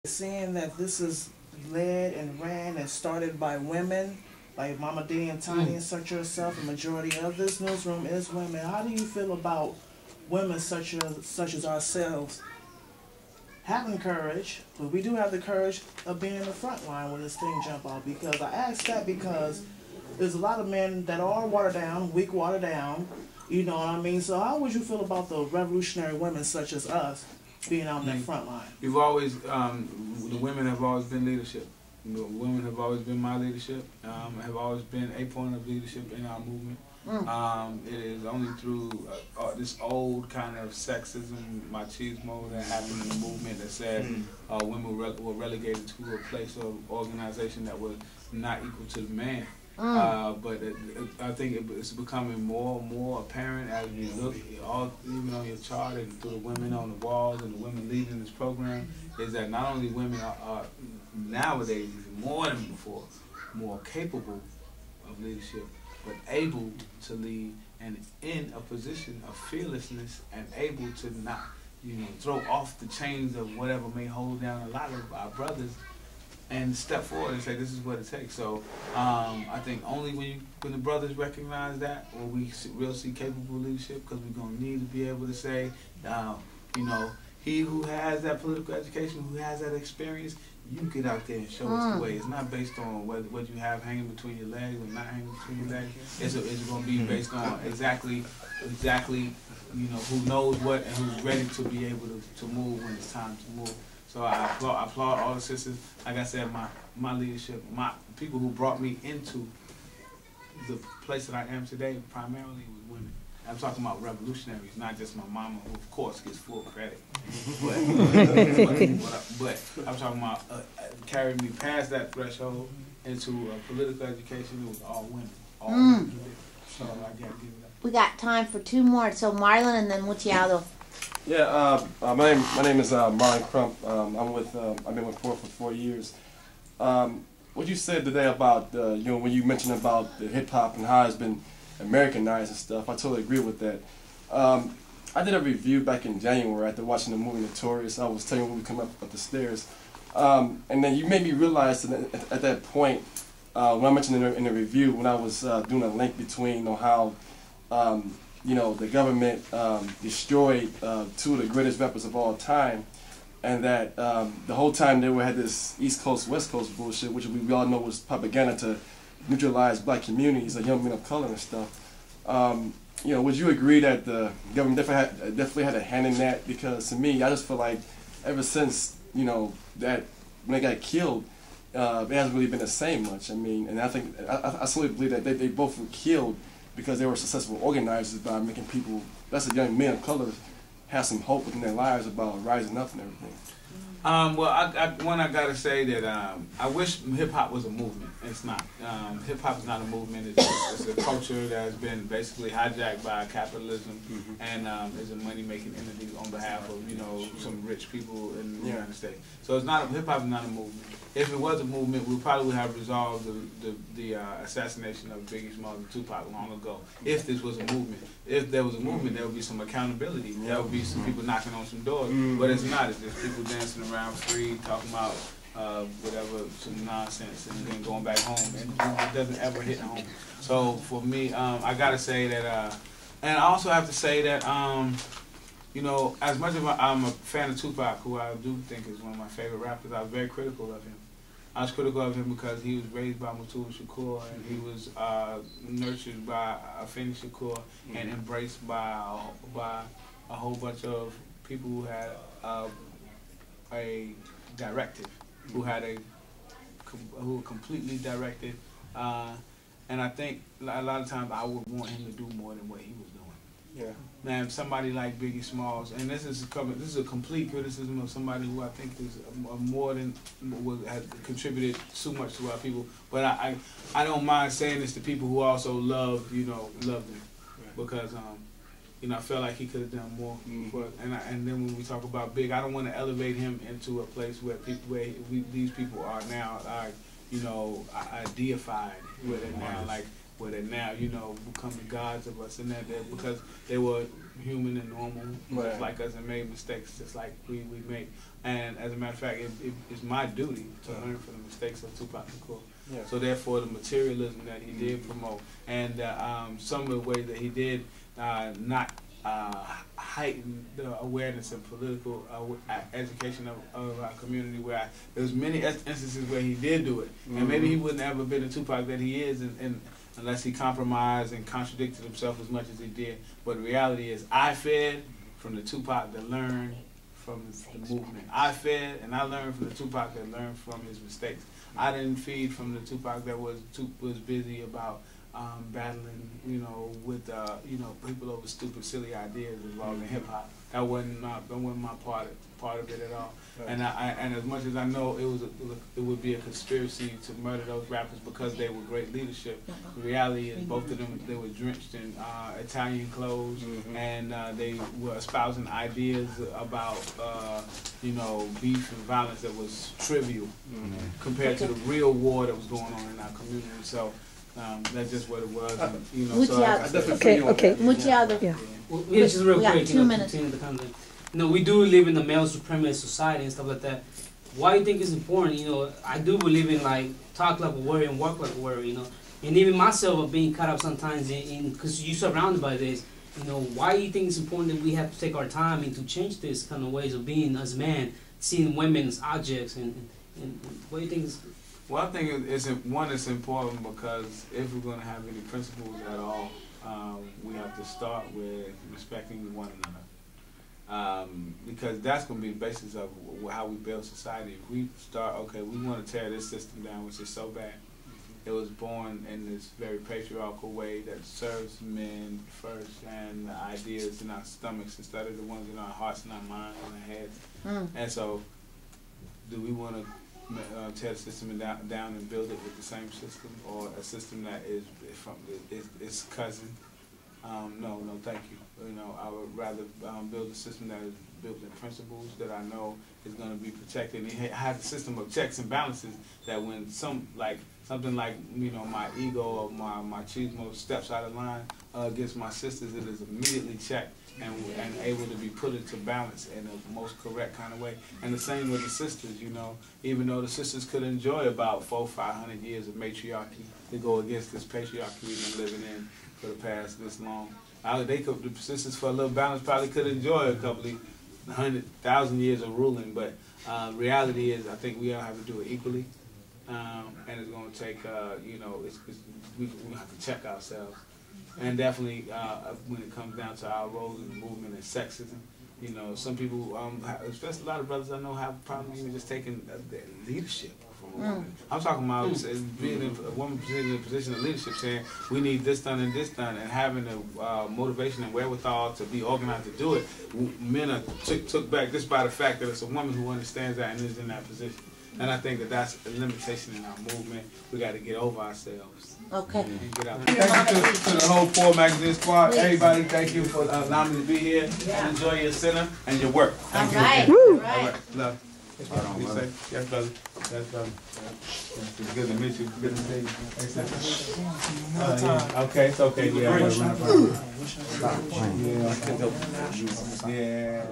Seeing that this is led and ran and started by women, like Mama D and Tiny and such yourself, the majority of this newsroom is women. How do you feel about women such as ourselves having courage, but we do have the courage of being in the front line when this thing jump out? Because I ask that because there's a lot of men that are watered down, weak watered down, you know what I mean? So how would you feel about the revolutionary women such as us being out in that front line? You've always, the women have always been leadership. The women have always been my leadership, have always been a point of leadership in our movement. It is only through this old kind of sexism, machismo that happened in the movement that said women were relegated to a place of organization that was not equal to the man. But I think it's becoming more and more apparent as we look, even on your chart and through the women on the walls and the women leading this program, is that not only women are nowadays, even more than before, more capable of leadership, but able to lead and in a position of fearlessness and able to not, throw off the chains of whatever may hold down a lot of our brothers and step forward and say this is what it takes. So I think only when the brothers recognize that, or we real see capable leadership, because we're gonna need to be able to say, he who has that political education, who has that experience, you get out there and show us the way. It's not based on what you have hanging between your legs or not hanging between your legs. It's going to be based on exactly, who knows what and who's ready to be able to move when it's time to move. So I applaud all the sisters. Like I said, my leadership, my people who brought me into the place that I am today, primarily was women. I'm talking about revolutionaries, not just my mama, who of course gets full credit. But I'm talking about carrying me past that threshold into a political education. It was all women. All women. So I got to give it up. We got time for two more. So Marlon and then Luciano. Yeah, my name is Marlon Crump. I've been with Ford for 4 years. What you said today about when you mentioned about the hip hop and how it's been Americanized and stuff, I totally agree with that. I did a review back in January after watching the movie Notorious. I was telling you when we come up the stairs, and then you made me realize that at that point, when I mentioned in the review, when I was doing a link between how the government destroyed two of the greatest rappers of all time, and that the whole time they had this East Coast, West Coast bullshit, which we all know was propaganda to neutralize black communities, like young men of color and stuff. Would you agree that the government definitely had a hand in that? Because to me, I just feel like ever since, that when they got killed, it hasn't really been the same much. I mean, and I think, I solely believe that they both were killed because they were successful organizers by making people, that's the young men of color, have some hope within their lives about rising up and everything. Well, I gotta say that I wish hip hop was a movement. It's not. Hip hop is not a movement. It's a culture that has been basically hijacked by capitalism and is a money-making entity on behalf of some rich people in the United States. So it's not. Hip hop is not a movement. If it was a movement, we probably would have resolved the assassination of Biggie Smalls and Tupac long ago. If this was a movement, if there was a movement, there would be some accountability. There would be some people knocking on some doors. But it's not. It's just people dancing around free, talking about whatever, some nonsense, and then going back home, and it doesn't ever hit home. So for me, I gotta say that, and I also have to say that, as much as I'm a fan of Tupac, who I do think is one of my favorite rappers, I was very critical of him. I was critical of him because he was raised by Mutulu Shakur, and he was nurtured by Afeni Shakur, and embraced by a whole bunch of people who had a directive, who were completely directed, and I think a lot of times I would want him to do more than what he was doing. Yeah. Man, somebody like Biggie Smalls, and this is a complete criticism of somebody who I think is more than has contributed so much to our people. But I don't mind saying this to people who also loved him, because I felt like he could have done more. And then when we talk about Big, I don't want to elevate him into a place where these people are now, deified with it now. Like where they now, you know, become the gods of us, and that because they were human and normal, just like us, and made mistakes just like we make. And as a matter of fact, it's my duty to learn from the mistakes of Tupac Shakur. Yeah. So therefore, the materialism that he did promote, and some of the ways that he did not heighten the awareness and political education of our community, where there was many instances where he did do it, and maybe he wouldn't ever been the Tupac that he is, and unless he compromised and contradicted himself as much as he did. But the reality is, I fed from the Tupac that learned from the movement. I fed and I learned from the Tupac that learned from his mistakes. I didn't feed from the Tupac that was busy about battling, you know, with you know, people over stupid, silly ideas involving hip hop. That wasn't my part of it at all. Right. And as much as I know it would be a conspiracy to murder those rappers because they were great leadership. The reality is both of them, they were drenched in Italian clothes, and they were espousing ideas about you know, beef and violence that was trivial compared to the real war that was going on in our community. So that's just what it was. And, you know, so okay. Muciado. Yeah. Well, just real we got quick, 2 minutes. You know, we do live in a male supremacist society and stuff like that. Why do you think it's important? You know, I do believe in like talk like a warrior and walk like a warrior. You know, and even myself of being caught up sometimes in because you're surrounded by this. You know, why do you think it's important that we have to take our time and to change this kind of ways of being as men, seeing women as objects, and what do you think is? Well, I think it's important because if we're going to have any principles at all, we have to start with respecting one another. Because that's going to be the basis of how we build society. If we start, okay, we want to tear this system down, which is so bad. It was born in this very patriarchal way that serves men first, and the ideas in our stomachs instead of the ones in our hearts and our minds and our heads. And so, do we want to tear the system down and build it with the same system, or a system that is from its cousin? No, thank you. You know, I would rather build a system that is built in principles that I know is going to be protected. And it has a system of checks and balances that when something like you know, my ego or my machismo steps out of line against my sisters, it is immediately checked and able to be put into balance in the most correct kind of way. And the same with the sisters, you know, even though the sisters could enjoy about 400-500 years of matriarchy to go against this patriarchy we've been living in for the past this long. The sisters, for a little balance, probably could enjoy a couple of 100,000 years of ruling, but reality is I think we all have to do it equally, and it's going to take, you know, we have to check ourselves. And definitely when it comes down to our roles in the movement and sexism, you know, some people, especially a lot of brothers I know, have problems even just taking leadership from a woman. I'm talking about being a woman in a position of leadership, saying we need this done and this done, and having the motivation and wherewithal to be organized to do it. Men are took back just by the fact that it's a woman who understands that and is in that position. And I think that that's a limitation in our movement. We got to get over ourselves. Okay. And get out. Thank you to the whole Poor Magazine squad. Everybody, thank you for allowing me to be here. And enjoy your center and your work. Thank you. All All right. Love. Be safe. Yes, brother. Yes, brother. It's good to meet you. Good to see you. Yeah. Okay, it's okay. Yeah. Yeah.